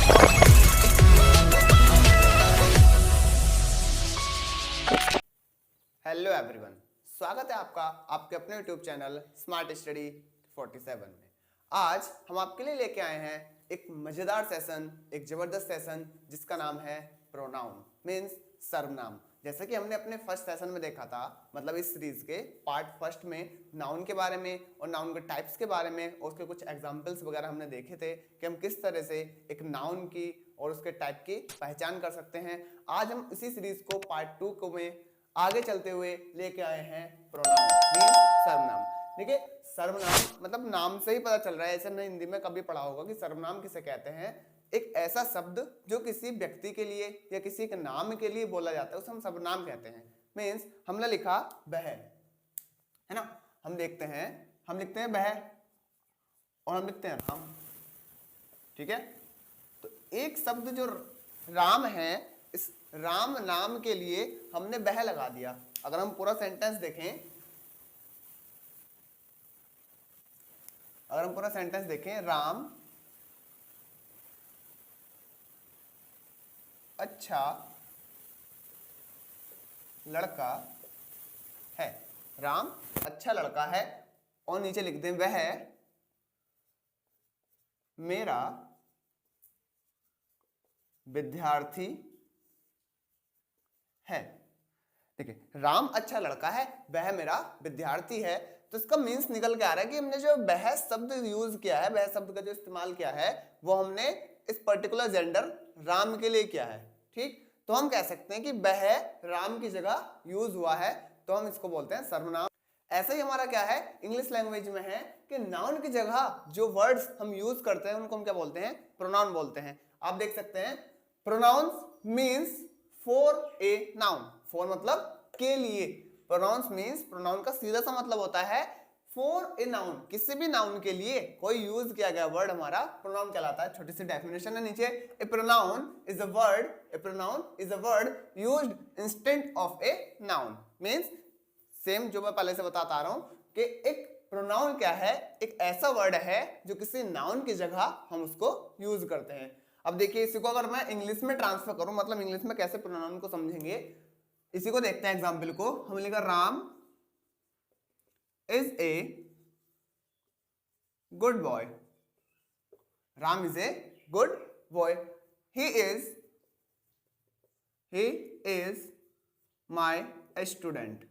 Hello everyone, स्वागत है आपका आपके अपने यूट्यूब चैनल स्मार्ट स्टडी 47 में। आज हम आपके लिए लेके आए हैं एक मजेदार सेशन, एक जबरदस्त सेशन जिसका नाम है प्रोनाउन मींस सर्वनाम। जैसे कि हमने अपने फर्स्ट सेशन में देखा था, मतलब इस सीरीज के पार्ट फर्स्ट में नाउन के बारे में और नाउन के टाइप्स के बारे में और उसके कुछ एग्जांपल्स वगैरह हमने देखे थे कि हम किस तरह से एक नाउन की और उसके टाइप की पहचान कर सकते हैं। आज हम इसी सीरीज को पार्ट 2 को में आगे चलते हुए लेके आए हैं प्रोनाउन मींस सर्वनाम। देखिए, सर्वनाम मतलब नाम से ही पता चल रहा है, ऐसे हमने हिंदी में कभी पढ़ा होगा कि सर्वनाम किसे कहते हैं। एक ऐसा शब्द जो किसी व्यक्ति के लिए या किसी के नाम के लिए बोला जाता है उसे हम सर्वनाम कहते हैं। मींस हमने लिखा वह, है ना, हम लिखते हैं वह और हम लिखते हैं राम, ठीक है। तो एक शब्द जो राम है, इस राम नाम के लिए हमने वह लगा दिया। अगर हम पूरा सेंटेंस देखें, राम अच्छा लड़का है, राम अच्छा लड़का है, और नीचे लिख दें वह मेरा विद्यार्थी है। देखिए, राम अच्छा लड़का है, वह मेरा विद्यार्थी है, तो इसका मीन्स निकल के आ रहा है कि हमने जो वह शब्द यूज किया है, वह शब्द का जो इस्तेमाल किया है वो हमने इस पर्टिकुलर जेंडर राम के लिए किया है, ठीक। तो हम कह सकते हैं कि वह राम की जगह यूज हुआ है, तो हम इसको बोलते हैं सर्वनाम। ऐसा ही हमारा क्या है, इंग्लिश लैंग्वेज में है कि नाउन की जगह जो वर्ड्स हम यूज करते हैं उनको हम क्या बोलते हैं, प्रोनाउन बोलते हैं। आप देख सकते हैं, pronouns means for a noun, for मतलब के लिए, प्रोनाउंस मीन्स, प्रोनाउन का सीधा सा मतलब होता है फॉर ए नाउन, किसी भी नाउन के लिए कोई यूज किया गया वर्ड हमारा प्रोनाउन कहलाता है। छोटी सी डेफिनेशन है नीचे, a pronoun is a word used instead of a noun. Means same जो मैं पहले से बताता आ रहा हूं कि एक प्रोनाउन क्या है, एक ऐसा वर्ड है जो किसी नाउन की जगह हम उसको यूज करते हैं। अब देखिए, इसी को अगर मैं इंग्लिश में ट्रांसफर करूं, मतलब इंग्लिश में कैसे प्रोनाउन को समझेंगे, इसी को देखते हैं एग्जाम्पल को। हम लिखा Ram is a good boy, Ram is a good boy, he is my student,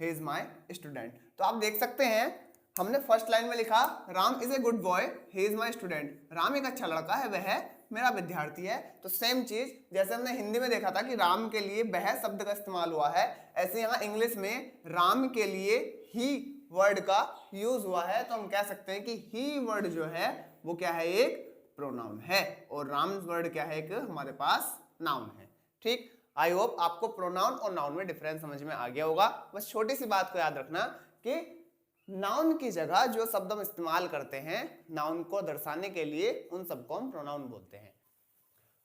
he is my student. तो आप देख सकते हैं, हमने फर्स्ट लाइन में लिखा Ram is a good boy, he is my student, Ram एक अच्छा लड़का है, वह मेरा विद्यार्थी है। तो सेम चीज जैसे हमने हिंदी में देखा था कि राम के लिए वह शब्द का इस्तेमाल हुआ है, ऐसे यहाँ इंग्लिश में राम के लिए ही वर्ड का यूज हुआ है। तो हम कह सकते हैं कि ही वर्ड जो है वो क्या है, एक प्रोनाउन है, और राम वर्ड क्या है, एक हमारे पास नाउन है, ठीक। आई होप आपको प्रोनाउन और नाउन में डिफरेंस समझ में आ गया होगा। बस छोटी सी बात को याद रखना कि नाउन की जगह जो शब्द हम इस्तेमाल करते हैं नाउन को दर्शाने के लिए, उन सबको हम प्रोनाउन बोलते हैं।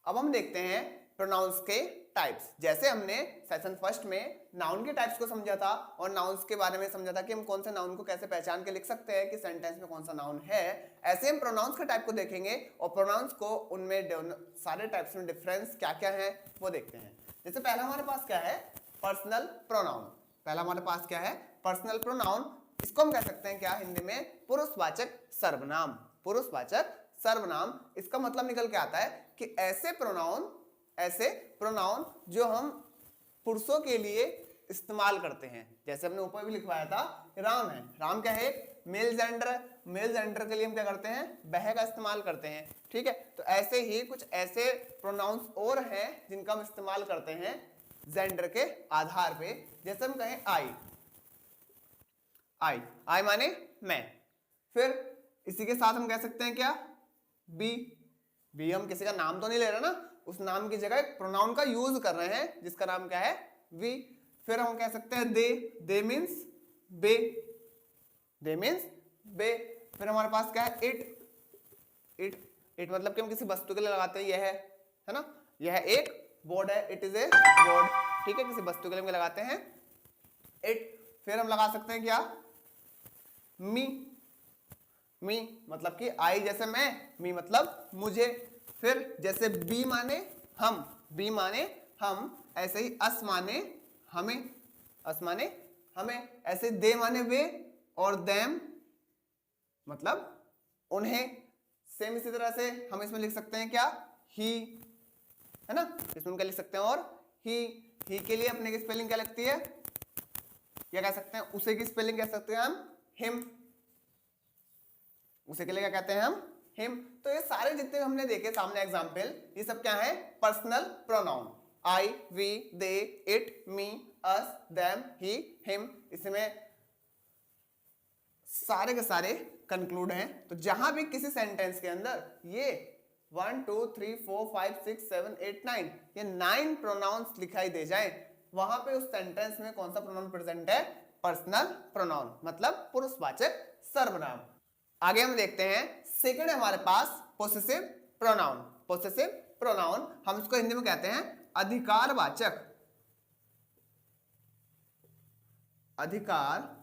अब हम देखते हैं प्रोनाउंस के टाइप्स। जैसे हमने सेशन फर्स्ट में नाउन के टाइप्स को समझा था और नाउन्स के बारे में समझा था कि हम कौन से नाउन को कैसे पहचान के लिख सकते हैं कि सेंटेंस में कौन सा नाउन है, ऐसे हम प्रोनाउंस के टाइप को देखेंगे और प्रोनाउंस को उनमें सारे टाइप्स में डिफरेंस क्या क्या है वो देखते हैं। जैसे पहला हमारे पास क्या है, पर्सनल प्रोनाउन। इसको हम कह सकते हैं क्या हिंदी में, पुरुषवाचक सर्वनाम। इसका मतलब निकल के आता है कि ऐसे प्रोनाउन जो हम पुरुषों के लिए इस्तेमाल करते हैं। जैसे हमने ऊपर भी लिखवाया था, राम है, राम क्या है, मेल जेंडर के लिए हम क्या करते हैं, वह का इस्तेमाल करते हैं, ठीक है। तो ऐसे ही कुछ ऐसे प्रोनाउंस और हैं जिनका हम इस्तेमाल करते हैं जेंडर के आधार पे। जैसे हम कहें आई माने मैं, फिर इसी के साथ हम कह सकते हैं क्या, बी हम किसी का नाम तो नहीं ले रहे ना, उस नाम की जगह एक प्रोनाउन का यूज कर रहे हैं जिसका नाम क्या है, वी। फिर हम कह सकते हैं दे मीन्स बे। फिर हमारे पास क्या है, इट मतलब कि हम किसी वस्तु के लिए लगाते हैं, यह है ना, यह एक बोर्ड है, इट इज ए बोर्ड, ठीक है, किसी वस्तु के लिए हम लगाते हैं इट। फिर हम लगा सकते हैं क्या, मी मी मतलब कि आई जैसे मैं, मी मतलब मुझे। फिर जैसे बी माने हम, बी माने हम, ऐसे ही अस माने हमें, अस माने हमें, ऐसे दे माने वे, और देम मतलब उन्हें। सेम इसी तरह से हम इसमें लिख सकते हैं क्या, ही, है ना, इसमें क्या लिख सकते हैं, और ही के लिए अपने की स्पेलिंग क्या लगती है, क्या कह सकते हैं, उसे की स्पेलिंग कह सकते हैं हम हिम, उसे के लिए क्या कहते हैं हम हिम। तो ये सारे जितने हमने देखे सामने एग्जाम्पल, ये सब क्या है, personal pronoun, I, we, they, it, me, us, them, he, him, इसमें सारे के सारे कंक्लूड हैं। तो जहां भी किसी सेंटेंस के अंदर ये 1 2 3 4 5 6 7 8 9 ये 9 प्रोनाउंस दिखाई दे जाए, वहां पे उस सेंटेंस में कौन सा प्रोनाउन प्रेजेंट है, पर्सनल प्रोनाउन मतलब पुरुषवाचक सर्वनाम। आगे हम देखते हैं, सेकंड है हमारे पास पोसेसिव प्रोनाउन। पोसेसिव प्रोनाउन हम इसको हिंदी में कहते हैं अधिकारवाचक, अधिकार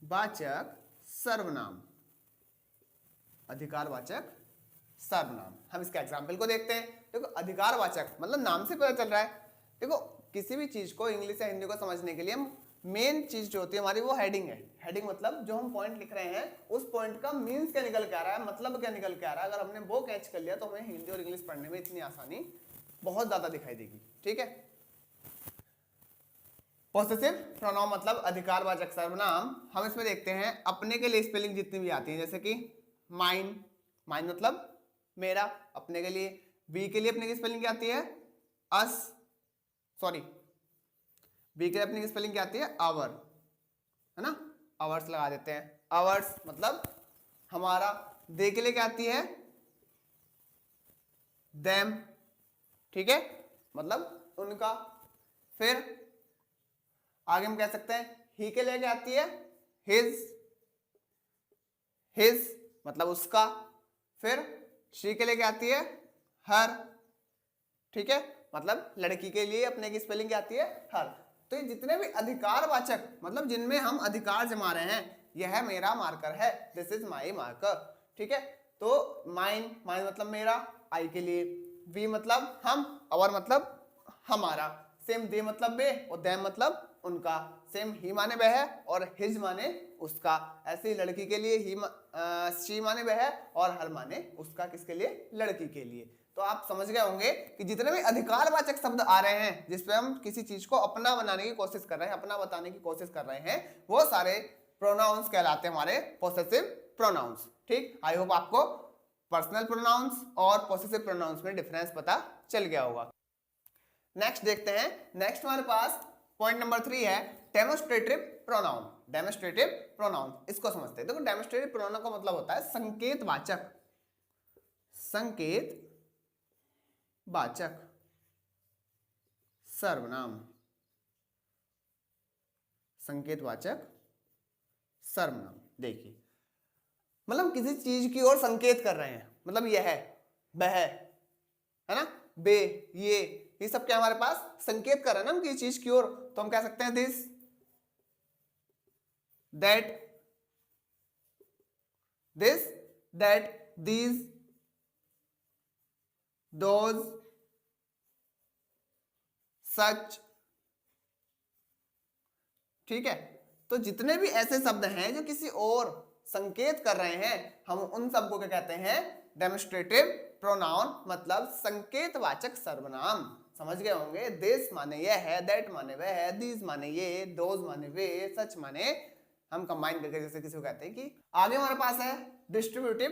वाचक सर्वनाम, अधिकारवाचक सर्वनाम। हम इसके एग्जाम्पल को देखते हैं। देखो अधिकारवाचक मतलब नाम से पता चल रहा है। देखो किसी भी चीज को इंग्लिश या हिंदी को समझने के लिए हम मेन चीज जो होती है हमारी वो हेडिंग है। हेडिंग मतलब जो हम पॉइंट लिख रहे हैं उस पॉइंट का मीन्स क्या निकल के आ रहा है, मतलब क्या निकल के आ रहा है। अगर हमने वो कैच कर लिया तो हमें हिंदी और इंग्लिश पढ़ने में इतनी आसानी बहुत ज्यादा दिखाई देगी। ठीक है, पॉसेसिव प्रोनाउन मतलब अधिकारवाचक सर्वनाम। हम इसमें देखते हैं अपने के लिए स्पेलिंग जितनी भी आती है, जैसे कि माइन, माइन मतलब मेरा, अपने के लिए। बी के लिए अपने की स्पेलिंग क्या आती है, अस, सॉरी बी के लिए अपने की स्पेलिंग क्या आती है, आवर, है ना, आवर्स लगा देते हैं, आवर्स मतलब हमारा। दे के लिए क्या आती है, देम, ठीक है, मतलब उनका। फिर आगे हम कह सकते हैं ही के लिए क्या आती है, हिज, हिज मतलब उसका। फिर शी के लिए क्या आती है, हर, ठीक है, मतलब लड़की के लिए अपने की स्पेलिंग क्या आती है, हर। तो ये जितने भी अधिकारवाचक मतलब जिनमें हम अधिकार जमा रहे हैं, यह मेरा मार्कर है, दिस इज माई मार्कर। ठीक है, तो माइन, माइन मतलब मेरा, आई के लिए, वी मतलब हम, और मतलब हमारा, सेम दे मतलब वे, और देम मतलब उनका, सेम ही माने वह है और हिज माने उसका। ऐसे ही लड़की के लिए ही शी माने वह है और हर माने उसका, किसके लिए, लड़की के लिए। तो आप समझ गए होंगे कि जितने भी अधिकारवाचक शब्द आ रहे हैं जिसपे हम किसी चीज को अपना बनाने की कोशिश कर रहे हैं, अपना बताने की कोशिश कर रहे हैं, वो सारे प्रोनाउंस कहलाते हैं हमारे पॉसेसिव प्रोनाउंस। ठीक, आई होप आपको पर्सनल प्रोनाउंस और पॉसेसिव प्रोनाउंस में डिफरेंस पता चल गया होगा। नेक्स्ट देखते हैं, नेक्स्ट हमारे पास पॉइंट नंबर 3 है डेमोस्ट्रेटिव प्रोनाउन। डेमोस्ट्रेटिव प्रोनाउन इसको समझते हैं। देखो डेमोस्ट्रेटिव प्रोनाउन का मतलब होता है संकेतवाचक, संकेत वाचक सर्वनाम, संकेतवाचक सर्वनाम। देखिए मतलब किसी चीज की ओर संकेत कर रहे हैं, मतलब यह है, वह है ना, बे, ये सब क्या हमारे पास संकेत कर रहे हैं ना हम किसी चीज की ओर। तो हम कह सकते हैं this, that, this, that, these, those, such. ठीक है, तो जितने भी ऐसे शब्द हैं जो किसी और संकेत कर रहे हैं, हम उन सबको क्या कहते हैं, डेमोस्ट्रेटिव प्रोनाउन मतलब संकेतवाचक सर्वनाम। समझ गए होंगे, दिस माने यह है, दैट माने वह है, दीज माने ये, दोज माने वे, सच माने हम कंबाइन करके जैसे किसी को कहते हैं कि। आगे हमारे पास है distributive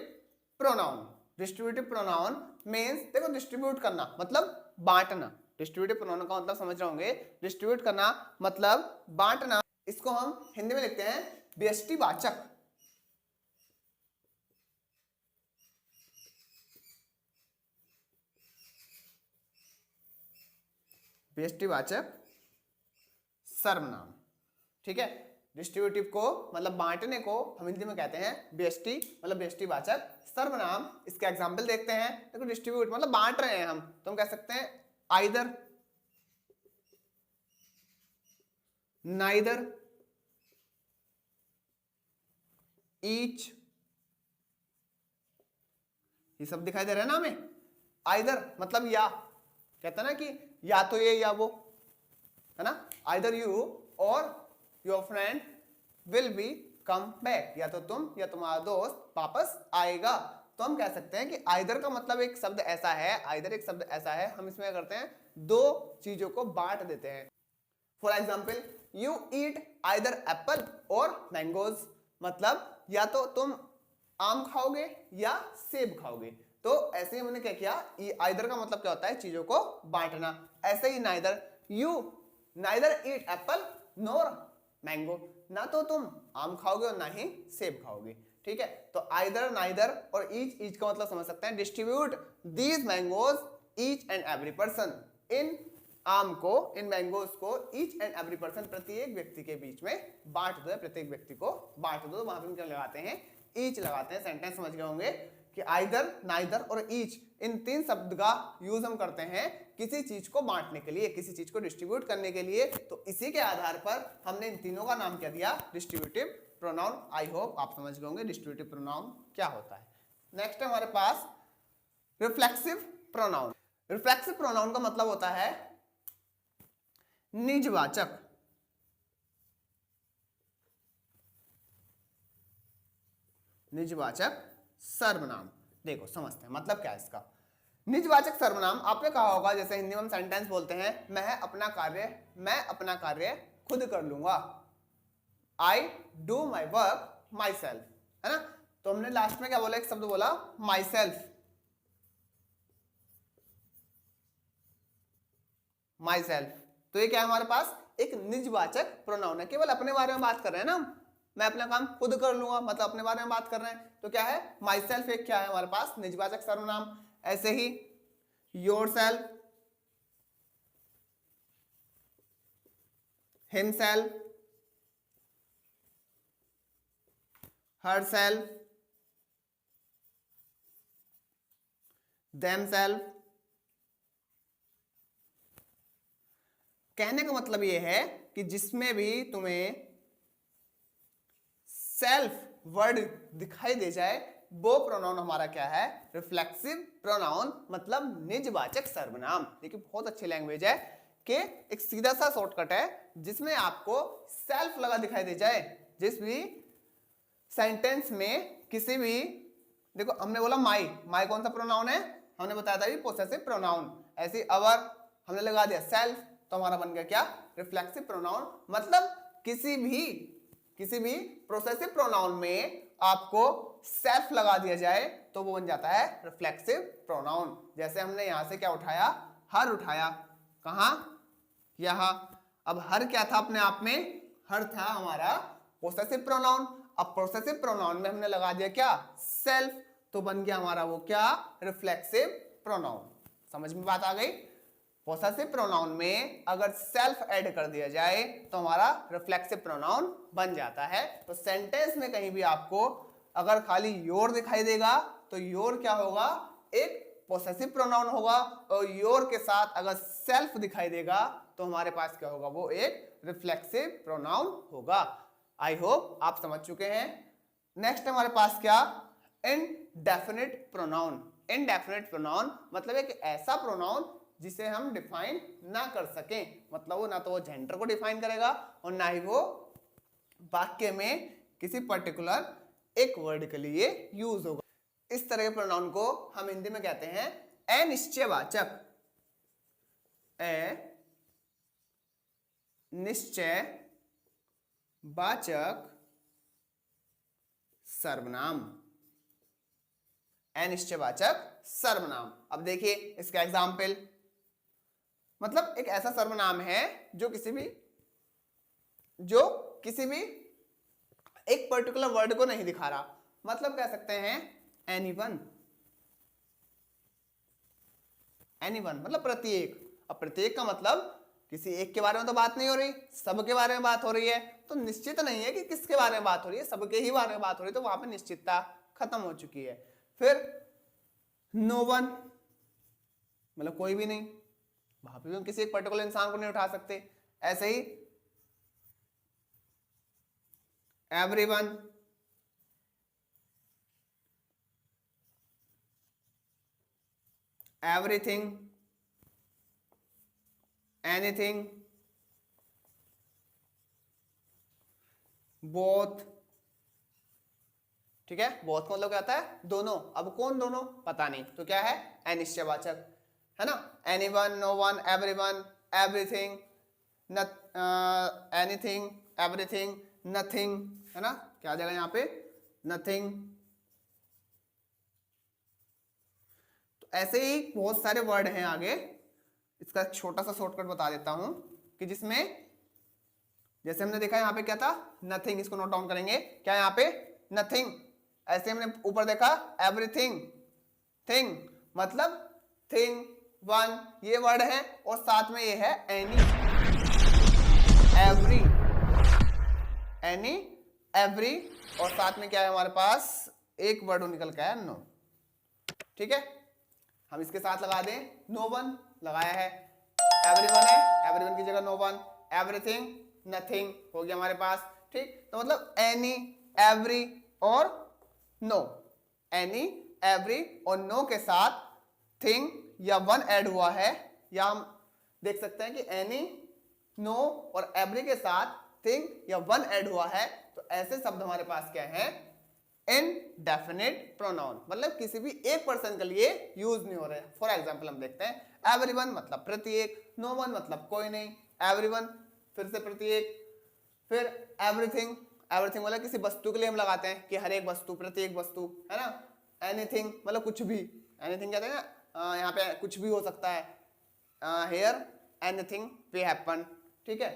pronoun. Distributive pronoun means, देखो डिस्ट्रीब्यूट करना मतलब बांटना। डिस्ट्रीब्यूटिव प्रोनाउन का मतलब समझ रहे होंगे, डिस्ट्रीब्यूट करना मतलब बांटना। इसको हम हिंदी में लिखते हैं व्यष्टिवाचक। व्यष्टिवाचक सर्वनाम। ठीक है, डिस्ट्रीब्यूटिव को मतलब बांटने को हम हिंदी में कहते हैं व्यष्टि, मतलब व्यष्टिवाचक सर्वनाम। इसके एग्जांपल देखते हैं। देखो डिस्ट्रीब्यूट मतलब बांट रहे हैं हम, तो हम कह सकते हैं आइदर, नाइदर, ईच, ये सब दिखाई दे रहा है ना हमें। आइदर मतलब या, कहते हैं ना कि या तो ये या वो, है ना। आइदर यू और your friend will be come back, या तो तुम या तुम्हारा दोस्त वापस आएगा। तो हम कह सकते हैं कि आइदर का मतलब एक शब्द ऐसा है, आइदर एक शब्द ऐसा है, हम इसमें करते हैं दो चीजों को बांट देते हैं। For example, you eat either Apple और मैंगोज, मतलब या तो तुम आम खाओगे या सेब खाओगे। तो ऐसे ही हमने क्या किया, आइदर का मतलब क्या होता है, चीजों को बांटना। ऐसे ही neither, you neither eat apple nor mango, ना तो तुम आम खाओगे और ना ही सेब खाओगे। ठीक है, तो आइदर, नाइदर और ईच का मतलब समझ सकते हैं, distribute these mangoes each and every person, इन आम को, इन मैंगोज को ईच एंड एवरी पर्सन, प्रत्येक व्यक्ति के बीच में बांट दो, प्रत्येक व्यक्ति को बांट दो। वहां पे हम क्या लगाते हैं, ईच लगाते हैं। सेंटेंस समझ गए होंगे कि आइदर, नाइदर और ईच, इन तीन शब्द का यूज हम करते हैं किसी चीज को बांटने के लिए, किसी चीज को डिस्ट्रीब्यूट करने के लिए। तो इसी के आधार पर हमने इन तीनों का नाम क्या दिया, डिस्ट्रीब्यूटिव प्रोनाउन। आई होप आप समझ गए होंगे डिस्ट्रीब्यूटिव प्रोनाउन क्या होता है। नेक्स्ट है हमारे पास रिफ्लेक्सिव प्रोनाउन। रिफ्लेक्सिव प्रोनाउन का मतलब होता है निजवाचक। निजवाचक सर्वनाम। देखो समझते हैं मतलब क्या है इसका। निजवाचक सर्वनाम आपने कहा होगा, जैसे हिंदी में हम सेंटेंस बोलते हैं, मैं अपना कार्य खुद कर लूंगा, I do my work my self, है ना। तो हमने लास्ट में क्या बोला, एक शब्द बोला माई सेल्फ, माई सेल्फ। तो ये क्या है हमारे पास, एक निजवाचक प्रोनाउन है, केवल अपने बारे में बात कर रहे हैं ना हम, मैं अपना काम खुद कर लूंगा मतलब अपने बारे में बात कर रहे हैं। तो क्या है, माई सेल्फ एक क्या है हमारे पास, निजवाचक सर्वनाम। ऐसे ही yourself, himself, herself, themselves। कहने का मतलब यह है कि जिसमें भी तुम्हें सेल्फ वर्ड दिखाई दे जाए वो प्रोनाउन हमारा क्या है, रिफ्लेक्सिव प्रोनाउन, मतलब निजवाचक सर्वनाम। देखिए बहुत अच्छी लैंग्वेज है कि एक सीधा सा शॉर्टकट है जिसमें आपको सेल्फ लगा दिखाई दे जाए। जिस भी सेंटेंस में किसी भी, देखो हमने बोला माई, माई कौन सा प्रोनाउन है, हमने बताया था पोसेसिव प्रोनाउन। ऐसे अवर हमने लगा दिया सेल्फ, तो हमारा बन गया क्या, रिफ्लेक्सिव प्रोनाउन। मतलब किसी भी प्रोसेसिव प्रोनाउन में आपको सेल्फ लगा दिया जाए तो वो बन जाता है रिफ्लेक्सिव प्रोनाउन। जैसे हमने यहां से क्या उठाया, हर उठाया, कहां, यहां। अब हर क्या था अपने आप में, हर था हमारा पोसेसिव प्रोनाउन। अब पोसेसिव प्रोनाउन में हमने लगा दिया क्या, सेल्फ, तो बन गया हमारा वो क्या, रिफ्लेक्सिव प्रोनाउन। समझ में बात आ गई। पोसेसिव प्रोनाउन में अगर सेल्फ ऐड कर दिया जाए तो हमारा रिफ्लेक्सिव प्रोनाउन बन जाता है। तो सेंटेंस में कहीं भी आपको अगर खाली योर दिखाई देगा तो योर क्या होगा, एक पोसेसिव प्रोनाउन होगा, और योर के साथ अगर सेल्फ दिखाई देगा तो हमारे पास क्या होगा, वो एक रिफ्लेक्सिव प्रोनाउन होगा। आई होप आप समझ चुके हैं। नेक्स्ट हमारे पास क्या, इनडेफिनिट प्रोनाउन। इनडेफिनिट प्रोनाउन मतलब एक ऐसा प्रोनाउन जिसे हम डिफाइन ना कर सकें, मतलब वो ना तो वो जेंडर को डिफाइन करेगा और ना ही वो वाक्य में किसी पर्टिकुलर एक वर्ड के लिए यूज होगा। इस तरह के प्रोनाउन को हम हिंदी में कहते हैं अनिश्चयवाचक। अनिश्चयवाचक सर्वनाम। अनिश्चयवाचक सर्वनाम। अब देखिए इसका एग्जाम्पल, मतलब एक ऐसा सर्वनाम है जो किसी भी एक पर्टिकुलर वर्ड को नहीं दिखा रहा। मतलब कह सकते हैं एनीवन। एनीवन मतलब प्रत्येक। अब प्रत्येक का मतलब किसी एक के बारे में तो बात नहीं हो रही, सबके बारे में बात हो रही है। तो निश्चित नहीं है कि किसके बारे में बात हो रही है, सबके ही बारे में बात हो रही है, तो वहां पे निश्चितता खत्म हो चुकी है। फिर नो वन मतलब कोई भी नहीं, वहां पे भी हम किसी एक पर्टिकुलर इंसान को नहीं उठा सकते। ऐसे ही एवरीवन, एवरीथिंग, एनीथिंग, बोथ। ठीक है, बोथ का मतलब क्या आता है? दोनों। अब कौन दोनों पता नहीं, तो क्या है? अनिश्चयवाचक, है ना। Anyone, no one, everyone, everything, anything, everything, nothing, है ना। क्या आ जाएगा यहाँ पे? नथिंग। तो ऐसे ही बहुत सारे वर्ड हैं आगे। इसका छोटा सा शॉर्टकट बता देता हूं कि जिसमें जैसे हमने देखा यहाँ पे क्या था? नथिंग। इसको नोट डाउन करेंगे। क्या यहाँ पे? नथिंग। ऐसे हमने ऊपर देखा एवरीथिंग, थिंग, मतलब थिंग, वन, ये वर्ड है। और साथ में ये है एनी, एवरी, एनी, एवरी, और साथ में क्या है हमारे पास? एक वर्ड निकल के आया, नो। ठीक है, हम इसके साथ लगा दें, नो वन लगाया है, एवरीवन है, एवरीवन की जगह नो वन, एवरीथिंग, नथिंग हो गया हमारे पास। ठीक, तो मतलब एनी, एवरी और नो। एनी, एवरी और नो के साथ थिंग या वन ऐड हुआ है, या हम देख सकते हैं कि एनी, नो और एवरी के साथ थिंग या वन ऐड हुआ है। तो ऐसे शब्द हमारे पास क्या है? इनडेफिनिट प्रोनाउन, मतलब किसी भी एक पर्सन के लिए यूज नहीं हो रहे। फॉर एग्जांपल हम देखते हैं, एवरीवन मतलब प्रत्येक, नो वन मतलब कोई नहीं, एवरीवन फिर से प्रत्येक, फिर एवरीथिंग, एवरीथिंग मतलब किसी वस्तु के लिए हम लगाते हैं कि हर एक वस्तु, प्रत्येक वस्तु, है ना। एनीथिंग मतलब कुछ भी, एनीथिंग कहते हैं ना, यहाँ पे कुछ भी हो सकता है, हेयर एनीथिंग वे हैपन। ठीक है,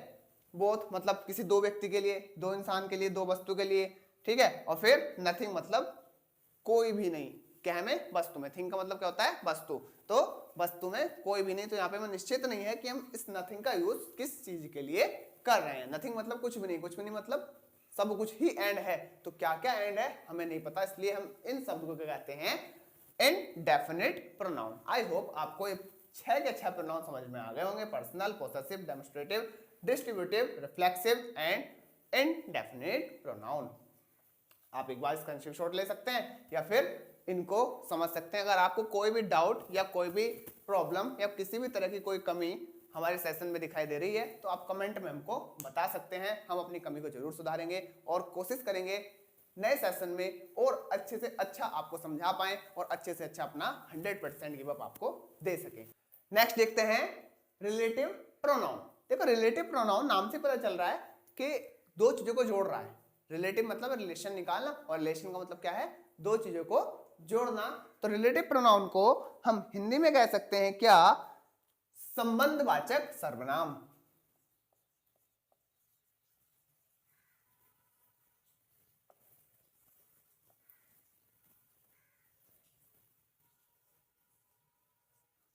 बोथ मतलब किसी दो व्यक्ति के लिए, दो इंसान के लिए, दो वस्तु के लिए। ठीक है, और फिर नथिंग मतलब कोई भी नहीं, क्या में? वस्तु में। थिंग का मतलब क्या होता है? वस्तु। तो वस्तु में कोई भी नहीं, तो यहाँ पे हमें निश्चित नहीं है कि हम इस नथिंग का यूज किस चीज के लिए कर रहे हैं। नथिंग मतलब कुछ भी नहीं, कुछ भी नहीं मतलब सब कुछ ही एंड है। तो क्या क्या एंड है हमें नहीं पता, इसलिए हम इन शब्द को क्या कहते हैं? Indefinite pronoun. आई होप आपको 6 के 6 प्रोनाउन समझ में आ गए होंगे। Personal, possessive, demonstrative, distributive, reflexive and indefinite pronoun. आप एक बार इसका स्क्रीनशॉट ले सकते हैं या फिर इनको समझ सकते हैं। अगर आपको कोई भी डाउट या कोई भी प्रॉब्लम या किसी भी तरह की कोई कमी हमारे सेशन में दिखाई दे रही है, तो आप कमेंट में हमको बता सकते हैं। हम अपनी कमी को जरूर सुधारेंगे और कोशिश करेंगे नए सेशन में और अच्छे से अच्छा आपको समझा पाएं और अच्छे से अच्छा अपना 100% गिव अप आपको दे सके। नेक्स्ट देखते हैं रिलेटिव प्रोनाउन। देखो, रिलेटिव प्रोनाउन नाम से पता चल रहा है कि दो चीजों को जोड़ रहा है। रिलेटिव मतलब रिलेशन निकालना, और रिलेशन का मतलब क्या है? दो चीजों को जोड़ना। तो रिलेटिव प्रोनाउन को हम हिंदी में कह सकते हैं क्या? संबंधवाचक सर्वनाम।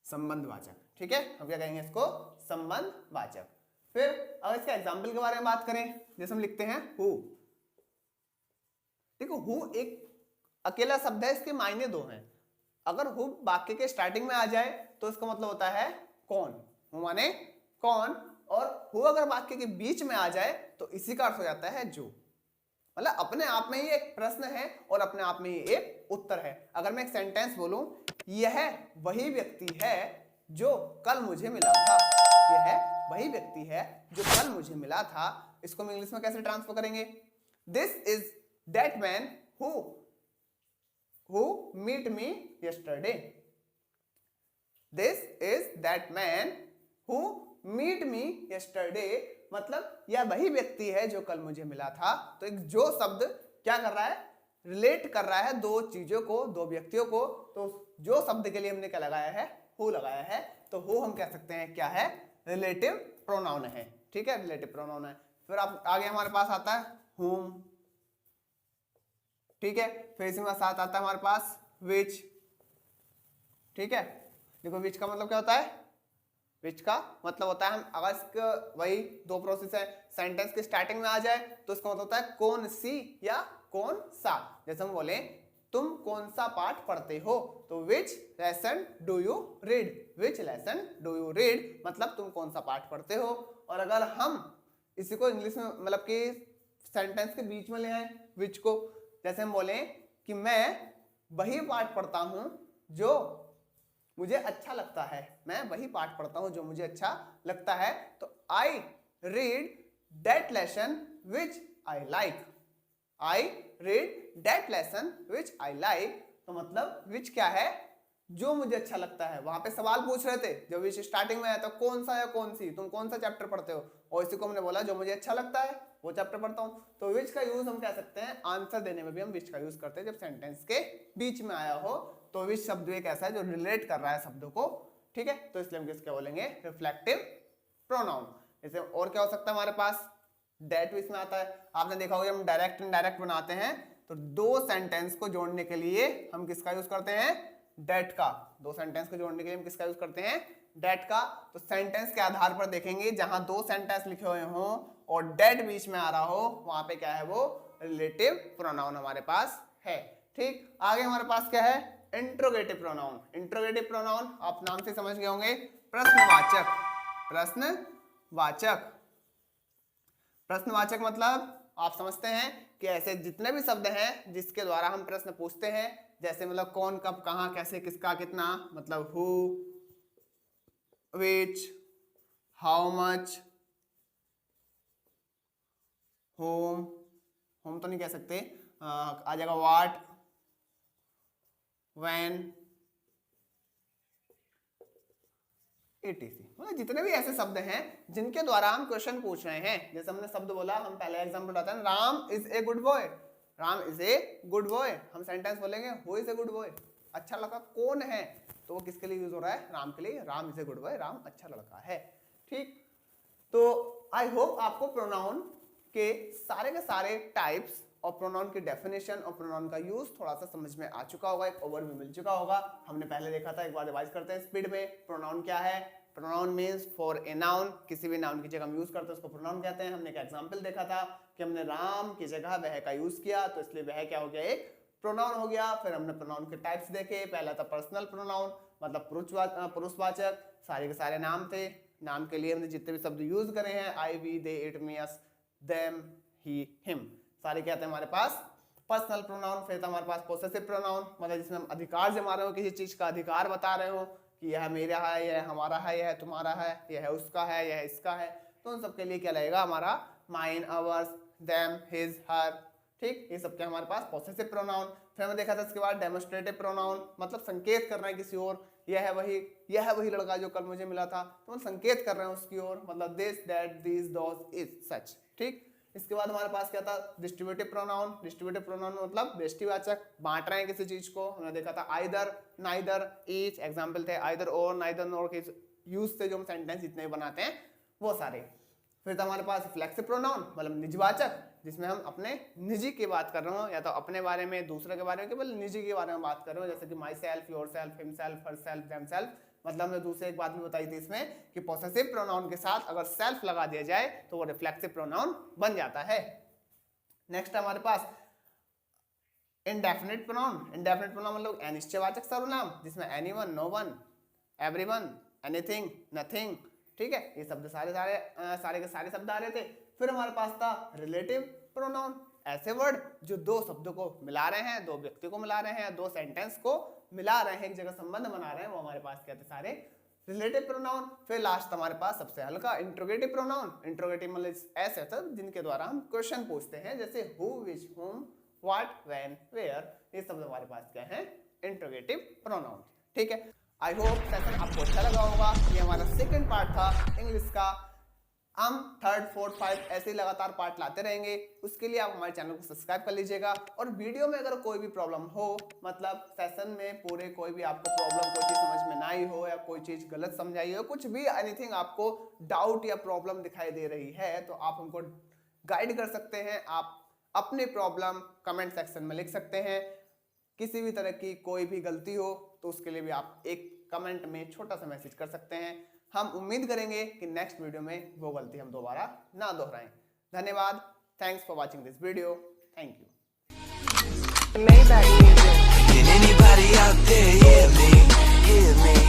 संबंधवाचक। ठीक है, हम क्या कहेंगे इसको? संबंधवाचक। फिर अगर इसके एग्जाम्पल के बारे में बात करें, जैसे हम लिखते हैं हु। देखो, हु एक अकेला शब्द है, इसके मायने दो हैं। अगर हु वाक्य के स्टार्टिंग में आ जाए तो इसका मतलब होता है कौन। हु माने कौन, और हु अगर वाक्य के बीच में आ जाए तो इसी का अर्थ हो जाता है जो। मतलब अपने आप में ही एक प्रश्न है और अपने आप में ही एक उत्तर है। अगर मैं एक सेंटेंस बोलूं, यह वही व्यक्ति है जो कल मुझे मिला था, यह वही व्यक्ति है जो कल मुझे मिला था, इसको हम इंग्लिश में कैसे ट्रांसफर करेंगे? This is that man who meet me yesterday. This is that man who meet me yesterday, मतलब यह वही व्यक्ति है जो कल मुझे मिला था। तो एक जो शब्द क्या कर रहा है? रिलेट कर रहा है दो चीजों को, दो व्यक्तियों को। तो जो शब्द के लिए हमने क्या लगाया है? हु लगाया है। तो हु हम कह सकते हैं क्या है? रिलेटिव प्रोनाउन है। ठीक है, रिलेटिव प्रोनाउन है। फिर आप आगे हमारे पास आता है whom। ठीक है, फिर इसमें साथ आता है हमारे पास विच। ठीक है, देखो विच का मतलब क्या होता है? विच का मतलब होता है, हम अगर इसका वही दो प्रोसेस है, सेंटेंस के स्टार्टिंग में आ जाए तो इसका मतलब होता है कौन सी या कौन सा। जैसे हम बोले तुम कौन सा पाठ पढ़ते हो, तो विच lesson do you read. Which lesson do you read मतलब तुम कौन सा पाठ पढ़ते हो। और अगर हम इसी को इंग्लिश में मतलब कि सेंटेंस के बीच में ले आए विच को, जैसे हम बोले कि मैं वही पाठ पढ़ता हूं जो मुझे अच्छा लगता है, मैं वही पाठ पढ़ता हूं जो मुझे अच्छा लगता है। तो I read that lesson which I like, I read that lesson which I like. तो मतलब विच क्या है, जो मुझे अच्छा लगता है। वहां पे सवाल पूछ रहे थे जब विच स्टार्टिंग में आया तो कौन सा या कौन सी, तुम कौन सा चैप्टर पढ़ते हो, और इसी को हमने बोला जो मुझे अच्छा लगता है वो चैप्टर पढ़ता हूं। तो विच का यूज हम कह सकते हैं, आंसर देने में भी हम विच का यूज करते हैं जब सेंटेंस के बीच में आया हो। तो विच शब्द एक ऐसा है जो रिलेट कर रहा है शब्दों को, ठीक है। तो इसलिए हम किसके बोलेंगे, रिफ्लेक्टिव प्रोनाउन। जैसे और क्या हो सकता है हमारे पास, दैट भी इसमें आता है। आपने देखा होगा हम डायरेक्ट इनडायरेक्ट बनाते हैं तो दो सेंटेंस को जोड़ने के लिए हम किसका यूज करते हैं, दैट का। दो सेंटेंस को जोड़ने के लिए हम किसका यूज करते हैं, दैट का। तो सेंटेंस के आधार पर देखेंगे, जहां दो सेंटेंस लिखे हुए हो और दैट बीच में आ रहा हो, वहां पे क्या है, वो रिलेटिव प्रोनाउन हमारे पास है, ठीक। आगे हमारे पास क्या है, इंट्रोगेटिव प्रोनाउन। इंट्रोगेटिव प्रोनाउन आप नाम से समझ गए होंगे, प्रश्नवाचक। प्रश्नवाचक, प्रश्नवाचक मतलब आप समझते हैं कि ऐसे जितने भी शब्द हैं जिसके द्वारा हम प्रश्न पूछते हैं, जैसे मतलब कौन, कब, कहां, कैसे, किसका, कितना, मतलब who, which, how much, home, home तो नहीं कह सकते, आ जाएगा व्हाट, व्हेन, etc। मतलब जितने भी ऐसे शब्द हैं जिनके द्वारा हम क्वेश्चन पूछ रहे हैं। जैसे हमने शब्द बोला, हम पहले एग्जांपल बताते हैं, Ram is a good boy. Ram is a good boy, हम सेंटेंस बोलेंगे who is a good boy, अच्छा लड़का कौन है, तो वो किसके लिए यूज हो रहा है, राम के लिए। Ram is a good boy, Ram अच्छा लड़का है, ठीक। तो आई होप आपको प्रोनाउन के सारे टाइप्स और प्रोनाउन की डेफिनेशन और प्रोनाउन का यूज थोड़ा सा समझ में आ चुका होगा, एक ओवरव्यू मिल चुका होगा। हमने पहले देखा था, एक बार रिवाइज करते हैं स्पीड में। प्रोनाउन क्या है, pronoun means for a noun, किसी भी नाउन की जगह हम यूज करते हैं उसको प्रोनाउन कहते हैं। हमने एक एग्जांपल देखा था कि हमने राम की जगह वह का यूज किया, तो इसलिए वह क्या हो गया, एक प्रोनाउन हो गया। फिर हमने प्रोनाउन के टाइप्स देखे, पहला था पर्सनल प्रोनाउन, मतलब पुरुषवाचक, सारे के सारे नाम थे। नाम के लिए हमने जितने भी शब्द यूज करे हैं, I, we, they, it, me, us, them, he, him, सारे क्या थे हमारे पास पर्सनल प्रोनाउन। फिर था हमारे पास पोसेसिव प्रोनाउन, मतलब जिसमें हम अधिकार जमा रहे हो, किसी चीज का अधिकार बता रहे हो कि यह मेरा है, यह हमारा है, यह तुम्हारा है, यह उसका है, यह इसका है। तो उन सब के लिए क्या लगेगा हमारा माइन, अवर्स, देम, हिज, हर, ठीक। ये सब क्या हमारे पास पोसेसिव प्रोनाउन। फिर हमने देखा था इसके बाद डेमोस्ट्रेटिव प्रोनाउन, मतलब संकेत कर रहे हैं किसी और, यह वही लड़का जो कल मुझे मिला था, तो हम संकेत कर रहे हैं उसकी ओर, मतलब this, that, this, those, is, such, ठीक। इसके बाद हमारे पास क्या था, डिस्ट्रीब्यूटिव प्रोनाउन। डिस्ट्रीब्यूटिव प्रोनाउन मतलब व्यष्टिवाचक, बांट रहे हैं किसी चीज को। हमने देखा था आइदर, नाइदर, ईच, एग्जांपल थे आइदर और, नाइदर नॉर के यूज से जो हम सेंटेंस जितने भी बनाते हैं वो सारे। फिर था हमारे पास फ्लेक्सिव प्रोनाउन, मतलब निजवाचक, जिसमें हम अपने निजी की बात कर रहे हो, या तो अपने बारे में, दूसरे के बारे में, केवल निजी के बारे में बात कर रहे हो, जैसे कि my self, your self, him self, her self, them self. मतलब हमने दूसरे एक बात भी बताई थी इसमें कि पोसेसिव प्रोनाउन के साथ अगर सेल्फ लगा दिया जाए तो वो रिफ्लेक्सिव प्रोनाउन बन जाता है। नेक्स्ट हमारे पास इंडेफिनिट प्रोनाउन। इंडेफिनिट प्रोनाउन मतलब अनिश्चयवाचक सर्वनाम, जिसमें anyone, no one, everyone, anything, nothing, ठीक है। ये शब्द सारे के सारे शब्द आ रहे थे। फिर हमारे पास था रिलेटिव प्रोनाउन, ऐसे वर्ड जो दो शब्दों को मिला रहे हैं, दो व्यक्ति को मिला रहे हैं, दो सेंटेंस को मिला रहे हैं, एक जगह संबंध बना रहे हैं, वो हमारे पास क्या थे, सारे रिलेटिव प्रोनाउन। फिर लास्ट हमारे पास सबसे हल्का इंट्रोगेटिव प्रोनाउन। इंट्रोगेटिव मतलब ऐसे शब्द जिनके द्वारा हम क्वेश्चन पूछते हैं, जैसे हु, विच, हुम, व्हाट, व्हेन, वेयर। ये सब हमारे पास क्या है, इंट्रोगेटिव प्रोनाउन, ठीक है। आई होप सेशन आपको अच्छा लगा होगा। ये हमारा सेकंड पार्ट था इंग्लिश का। हम थर्ड, फोर्थ, 5 ऐसे लगातार पार्ट लाते रहेंगे। उसके लिए आप हमारे चैनल को सब्सक्राइब कर लीजिएगा। और वीडियो में अगर कोई भी प्रॉब्लम हो, मतलब सेशन में पूरे कोई भी आपको प्रॉब्लम, कोई चीज समझ में ना आई हो, या कोई चीज गलत समझाई हो, कुछ भी एनीथिंग आपको डाउट या प्रॉब्लम दिखाई दे रही है, तो आप हमको गाइड कर सकते हैं। आप अपनी प्रॉब्लम कमेंट सेक्शन में लिख सकते हैं। किसी भी तरह की कोई भी गलती हो तो उसके लिए भी आप एक कमेंट में छोटा सा मैसेज कर सकते हैं। हम उम्मीद करेंगे कि नेक्स्ट वीडियो में वो गलती हम दोबारा ना दोहराएं। धन्यवाद। Thanks for watching this video. Thank you. Can anybody out there hear me?